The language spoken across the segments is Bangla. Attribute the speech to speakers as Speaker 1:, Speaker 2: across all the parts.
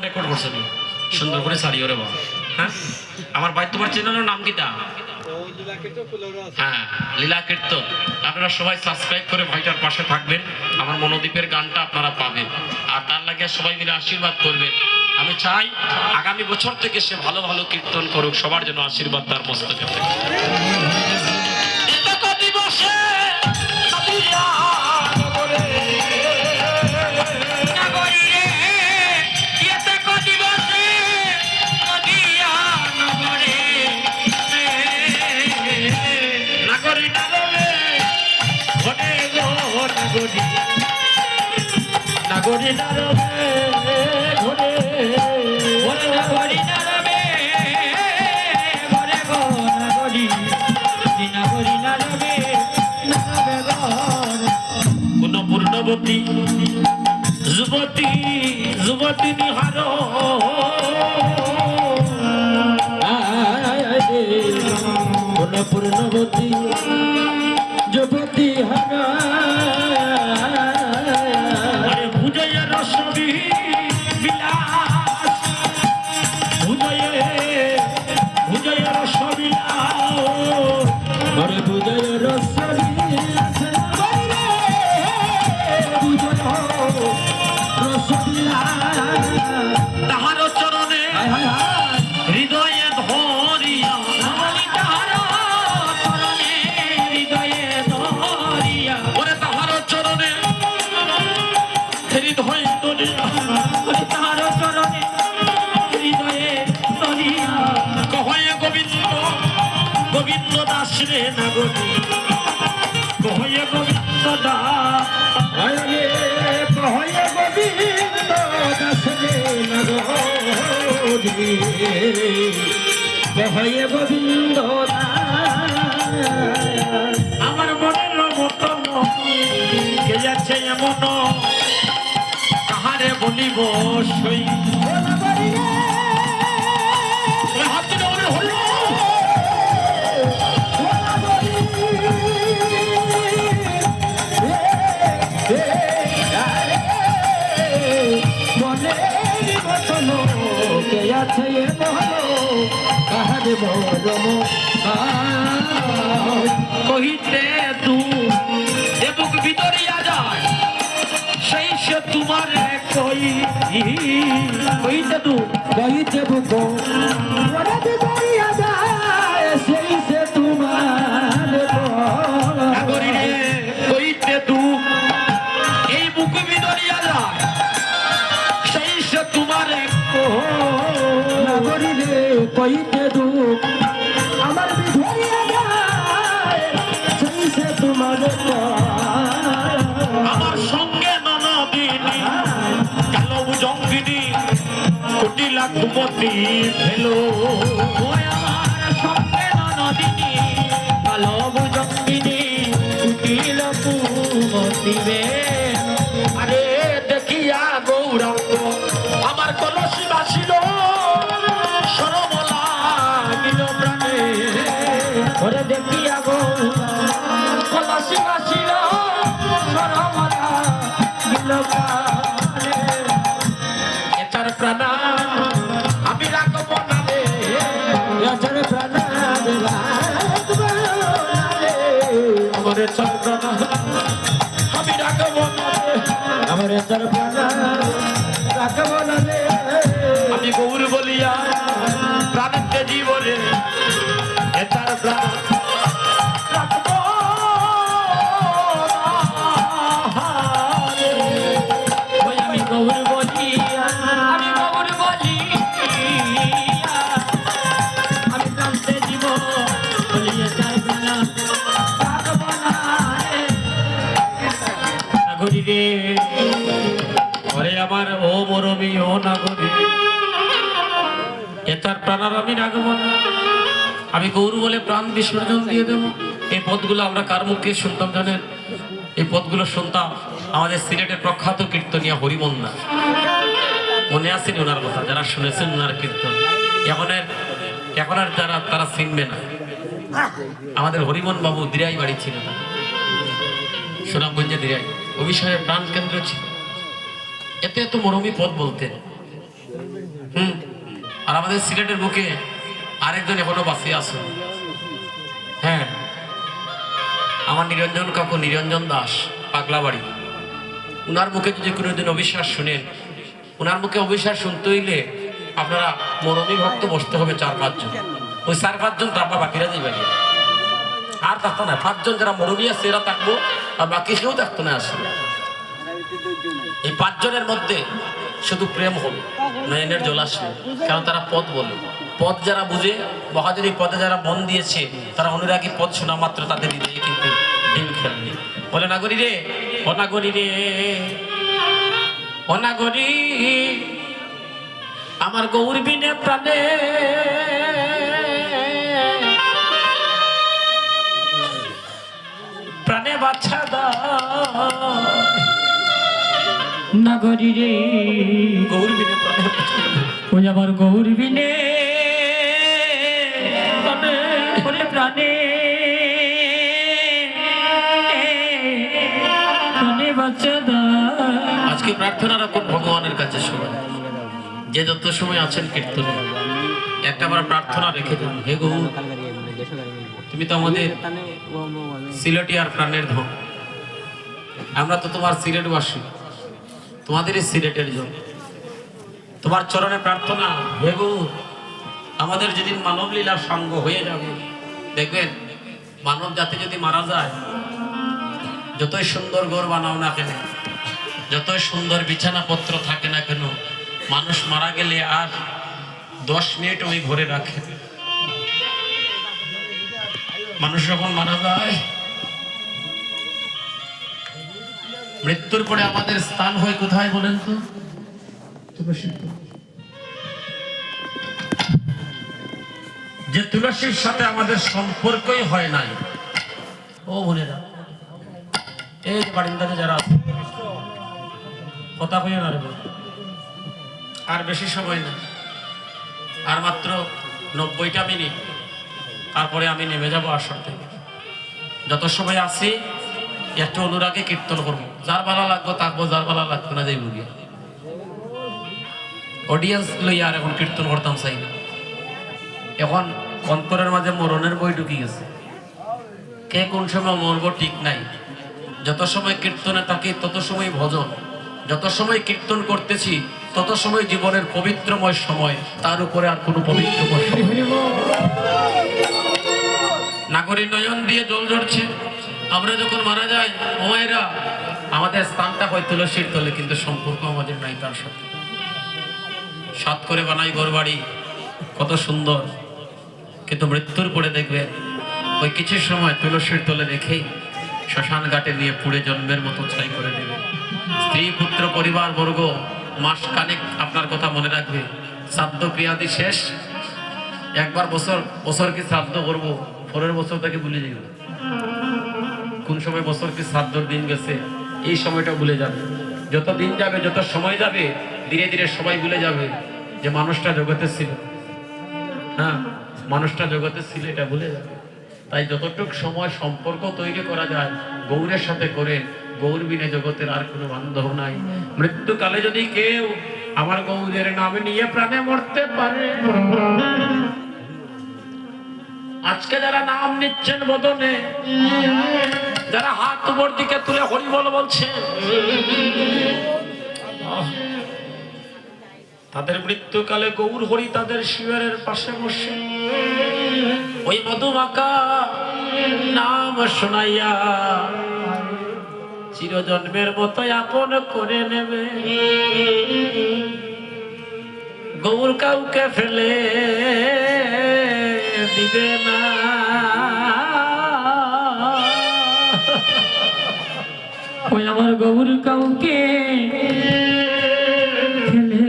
Speaker 1: রেকর্ড করছে নি সুন্দর করে সারি ওরে বাবা। হ্যাঁ আমার ভাই তোমার চ্যানেলের নাম কিটা? হ্যাঁ লীলা কীর্তন। আপনারা সবাই সাবস্ক্রাইব করে ভাইটার পাশে থাকবেন, আমার মনোদীপের গানটা আপনারা পাবেন আর তার লাগে সবাই মিলে আশীর্বাদ করবেন। আমি চাই আগামী বছর থেকে সে ভালো ভালো কীর্তন করুক, সবার জন্য আশীর্বাদ তার মস্তকে থাকে।
Speaker 2: নাগরি নারবে ঘরে ঘরে নাগরি নারবে ঘরে গো নাগরি নাগরি নারবে নারবে ঘরে
Speaker 1: কোন পূর্ণবতী যুবতী যুবতী নিহার
Speaker 2: কোন পূর্ণবতী যুবতী হারা
Speaker 1: তাহার চরণে হৃদয়ে ধরিয়া
Speaker 2: হৃদয়ে ধরিয়া
Speaker 1: ওরে তাহার চরণে হৃদয় ধরিয়া
Speaker 2: তাহার চরণে হৃদয়ে ধরিয়া
Speaker 1: কহয়ে গোবিন্দ গোবিন্দ দাস রে নাগরী কহয়ে গোবিন্দ দাস
Speaker 2: কহয়ে গোবিন্দ দাস রে নাগরী কহয়ে গোবিন্দ
Speaker 1: আমার মনের মতন কে যাচ্ছে এমন কাহারে বলিব সই কহিতে তু এবুক ভিতরিয়া যায় সেই সে তোমার কই কহিতে তু
Speaker 2: কহিতে বুক ভিতরিয়া যায় সেই সে তোমার
Speaker 1: নাগরী রে কহিতে তু এই বুক ভিতরিয়া যায় সেই সে তোমার
Speaker 2: নাগরী রে কহিতে দুঃখ আমার ভিতরিয়া যায় সেই সে তোমার
Speaker 1: আমার সঙ্গে ননদিনী কালো জঙ্গিনী কোটি লাখ মতি ফেলো
Speaker 2: আমার সঙ্গে ননদিনী কালো জঙ্গিনী কুটিল কুমতিবে
Speaker 1: আরে দেখিয়া গৌরাঙ্গ আমার কলসি বাসিল সরমলা গিল প্রাণে
Speaker 2: ওরে দেখিয়া গো কলসি বাসিল সরমলা গিল প্রাণে
Speaker 1: এটার প্রাণা আমি রাখব না রে
Speaker 2: এটার প্রাণা রাখব না রে
Speaker 1: আমার এটার প্রাণা আমি রাখব না রে
Speaker 2: আমার এটার প্রাণা রাখব না রে
Speaker 1: আমি গৌর বলিয়া প্রাণের জীবনে এটার প্রাণ রাখব না রে।
Speaker 2: ওই আমি গৌর বলিয়া আমি গৌর বলিয়া আমি প্রাণতে জীব বলিয়া চাই না রাখব না রে
Speaker 1: নাগরী রে ওরে আমার ও মরমি ও নাগরী এটার প্রাণার আমি রাখবো না, আমি গৌর বলে প্রাণ বিসর্জন দিয়ে দেব। এই পদগুলো আমরা কার মুখে শুনতাম জানেন? এই পদগুলো শুনতাম আমাদের সিলেটের প্রখ্যাত কীর্তনিয়া হরিমন্দা। মনে আছেন ওনার কথা? যারা শুনেছেন ওনার কীর্তন এখন আর তারা চিনবে না। আমাদের হরিমন বাবু দিরাই বাড়ি ছিল, সুনামগঞ্জে দিরাই অভিষেকের প্রাণ কেন্দ্র ছিল। এত এত মরমী পদ বলতেন। আর আমাদের সিলেটের বুকে আরেকজন এখনো বাঁচিয়ে আছে। হ্যাঁ, আমার নিরঞ্জন কাকু, নিরঞ্জন দাস, পাগলা বাড়ি। উনার মুখে যদি কোনোদিন অবিশ্বাস শুনেন, উনার মুখে অবিশ্বাস শুনতে হইলে আপনারা মরমী ভক্ত বসতে হবে 4-5 জন। ওই 4-5 জন তারপর বাকিরা যাইবে আর থাকতো না। 5 জন যারা মরমী আছে এরা থাকবো, আর বাকি কেউ থাকতো না। আসলে এই 5 জনের মধ্যে শুধু প্রেম হবে, নয়নের জল আসবে, কারণ তারা পদ বলে। পদ যারা বুঝে, মহাজনী পদে যারা মন দিয়েছে, তারা অনুরাগী পদ শোনা মাত্র তাদের হৃদয়ে কিন্তু ঢেউ খেলবে। বলে নাগরী রে, অনাগরী রে, অনাগরী আমার গৌর বিনে প্রাণে, প্রাণে বাচ্চা দা
Speaker 2: নাগরী রে,
Speaker 1: গৌর বিনে প্রাণে,
Speaker 2: ওই আমার গৌর বিনে প্রাণে, প্রাণে প্রাণে বাচ্চা দা।
Speaker 1: আজকে প্রার্থনা রাখুন ভগবানের কাছে সবাই, যে যত সময় আছেন কীর্তনে একটা বার প্রার্থনা রেখে দেন। হে গৌর, তুমি তো আমাদের সিলেটি আর প্রাণের ধন, আমরা তো তোমার সিলেটবাসী, তোমাদেরই সিলেটের জন। তোমার চরণে প্রার্থনা, হে গৌর, আমাদের যেদিন মানব লীলা সঙ্গ হয়ে যাবে, দেখবেন মানব জাতি যদি মারা যায়, যতই সুন্দর ঘর বানাও না কেন, যতই সুন্দর বিছানাপত্র থাকে না কেন, মানুষ মারা গেলে আর 10 মিনিট ওই ঘরে রাখে। মানুষ যখন মারা যায়, মৃত্যুর পরে আমাদের স্থান হয় কোথায় বলেন তো? যে তুলসীর সাথে আমাদের সম্পর্কই হয় নাই, ও বোনেরা, এই যে বারিন্দাতে যারা আছে, কথা কইও না রে, আর বেশি সময় না, আর মাত্র 90টা মিনিট, তারপরে আমি নেমে যাব আসর থেকে। যত সময় আসি একটু অনুরাগে কীর্তন করবো, যার ভালো লাগবো থাকবো, যার ভালো লাগতো না যাই বুঝিয়ে অডিয়েন্স লইয়া আর এখন কীর্তন করতাম চাই না। এখন অন্তরের মাঝে মরণের বই ঢুকি গেছে, কে কোন সময় মরবো ঠিক নাই। যত সময় কীর্তনে থাকি তত সময় ভজন, যত সময় কীর্তন করতেছি তত সময় জীবনের পবিত্রময় সময়, তার উপরে আর কোনো পবিত্রময় সময়। নাগরী নয়ন দিয়ে জল ঝরছে। আমরা যখন মারা যাই, ওমায়েরা, আমাদের স্থানটা হয় তুলসীর তলে, কিন্তু সম্পর্ক আমাদের নাই তার সাথে। সাত করে বানাই ঘর বাড়ি, কত সুন্দর, কিন্তু মৃত্যুর পরে দেখবেন ওই কিছু সময় তুলসীর তলে রেখেই শ্মশান ঘাটে নিয়ে পুড়ে জন্মের মতো ছাই করে দেবে। স্ত্রী পুত্র পরিবার বর্গ মাস কানেক আপনার কথা মনে রাখবে। শ্রাদ্ধ ক্রিয়াদি শেষ, একবার বছর কি শ্রাদ্ধ করবো, পরের বছর তাকে ভুলে যাবে। কোন সময় বছর কি শ্রাদ্ধর দিন গেছে, এই সময়টা ভুলে যাবে। যত দিন যাবে, যত সময় যাবে, ধীরে ধীরে সবাই ভুলে যাবে যে মানুষটা জগতে ছিল। হ্যাঁ, মানুষটা জগতে ছিল, এটা ভুলে যাবে। তাই যতটুক সময় সম্পর্ক তৈরি করা যায় গৌরের সাথে করে, গৌর বিনে জগতের আর কোনো বান্ধব নাই। মৃত্যুকালে যদি কেউ আমার গৌরের নাম নিয়ে প্রাণে মরতে পারে, আজকে যারা নাম নিচ্ছেন বদনে, যারা হাত উপর দিকে তুলে হরি বল বলছেন, তাদের মৃত্যুকালে গৌর হরি তাদের শিবের পাশে বসে ওই মধুমাকা নাম শোনাইয়া চিরজন্মের মতো আপন করে নেবে। গৌর কাউকে ফেলে দিবে না,
Speaker 2: ওই আমার গৌর কাউকে ফেলে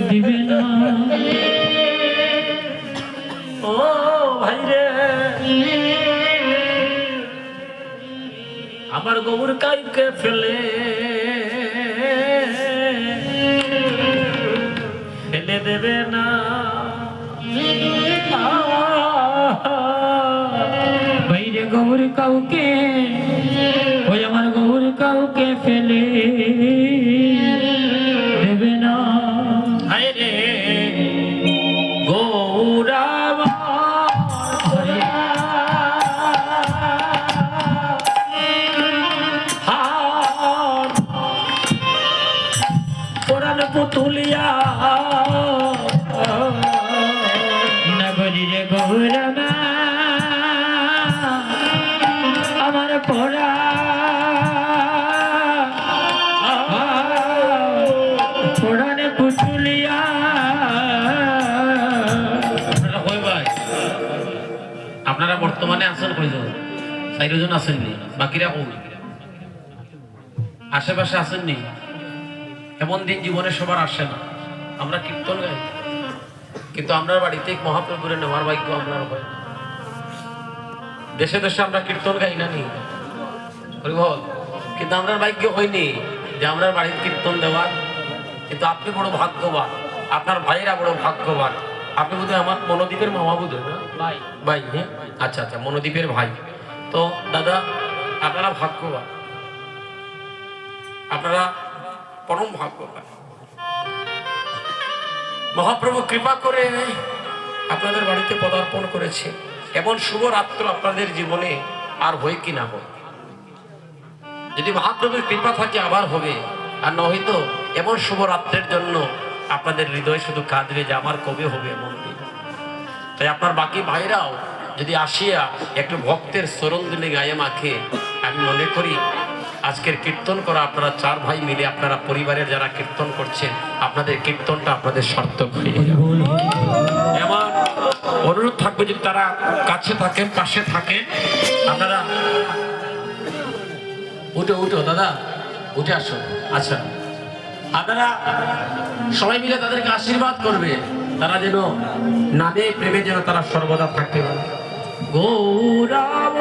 Speaker 2: দিবে না।
Speaker 1: ও ভাই রে, আমার গৌর কাউকে ফেলে দেবে না।
Speaker 2: বাইরে গৌর কাউকে, ওই আমার গৌর কাউকে ফেলে দেবে না। পুতুলিয়া নগরী রে গৌরমা আমার পড়া পড়ানে পুতুলিয়া
Speaker 1: আপনারা বর্তমানে আছেন কয়জন? 4 জন আছেননি, বাকিরা কোন? আশেপাশে আসেননি? এমন দিন জীবনে সবার আসে না। আমরা কীর্তন গাই, কিন্তু আমরা বাড়িতে মহাপ্রভুরে নেওয়ার ভাগ্য আপনার হয় না। দেশে দেশে আমরা কীর্তন গাই না নি হরিবল, কিন্তু আমরা ভাগ্য হয়নি যে আমরা বাড়ির কীর্তন দেওয়ার। কিন্তু আপনি বড় ভাগ্যবান, আপনার ভাইয়েরা বড় ভাগ্যবান। আপনি বোধহয় আমার মনোদ্বীপের মামা বোধহয় না ভাই? ভাই, হ্যাঁ, আচ্ছা আচ্ছা, মনোদ্বীপের ভাই। তো দাদা, আপনারা ভাগ্যবান, আপনারা পরম ভাগ্যবান। মহাপ্রভু কৃপা করে আপনাদের বাড়িতে পদার্পণ করেছে। এমন শুভ রাত্র আপনাদের জীবনে আর হয় কি না হয়? যদি মহাপ্রভুর কৃপা থাকে আবার হবে, আর নয়তো এমন শুভ রাত্রের জন্য আপনাদের হৃদয় শুধু কাঁদবে যে আমার কবে হবে এমন দিন। তাই আপনার বাকি ভাইরাও যদি আসিয়া একটু ভক্তের চরণ দিলে গায়ে মাখে, আমি মনে করি আজকের কীর্তন করা আপনারা 4 ভাই মিলে, আপনারা পরিবারের যারা কীর্তন করছেন, আপনাদের কীর্তনটা আপনাদের সার্থক হয়ে যাবে। এমন অনুরোধ থাকবে যদি তারা কাছে থাকেন, পাশে থাকেন, আপনারা উঠো দাদা, উঠে আসো। আচ্ছা, আপনারা সবাই মিলে তাদেরকে আশীর্বাদ করবে, তারা যেন নামে প্রেমে যেন তারা সর্বদা থাকতে পারে। গৌরাম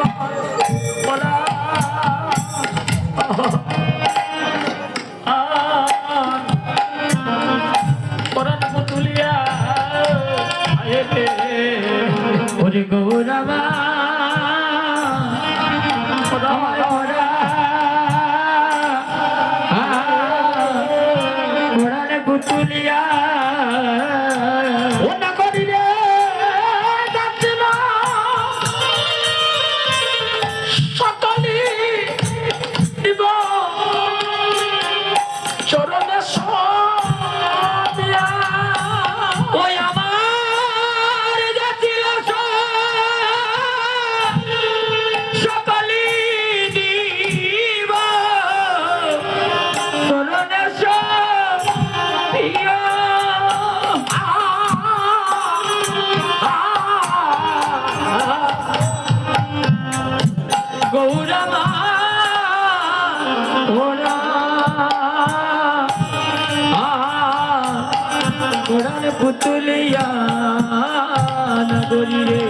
Speaker 1: পুতুলিয়া ওরে গৌরামা পুতুলিয়া ও না করিলে সকলি দিব চরণে সদিয়া ওই আমার জাতির সকলি দিব চরণে সদিয়া গৌরমা ওরা পুতুলিয়া নগরী রে।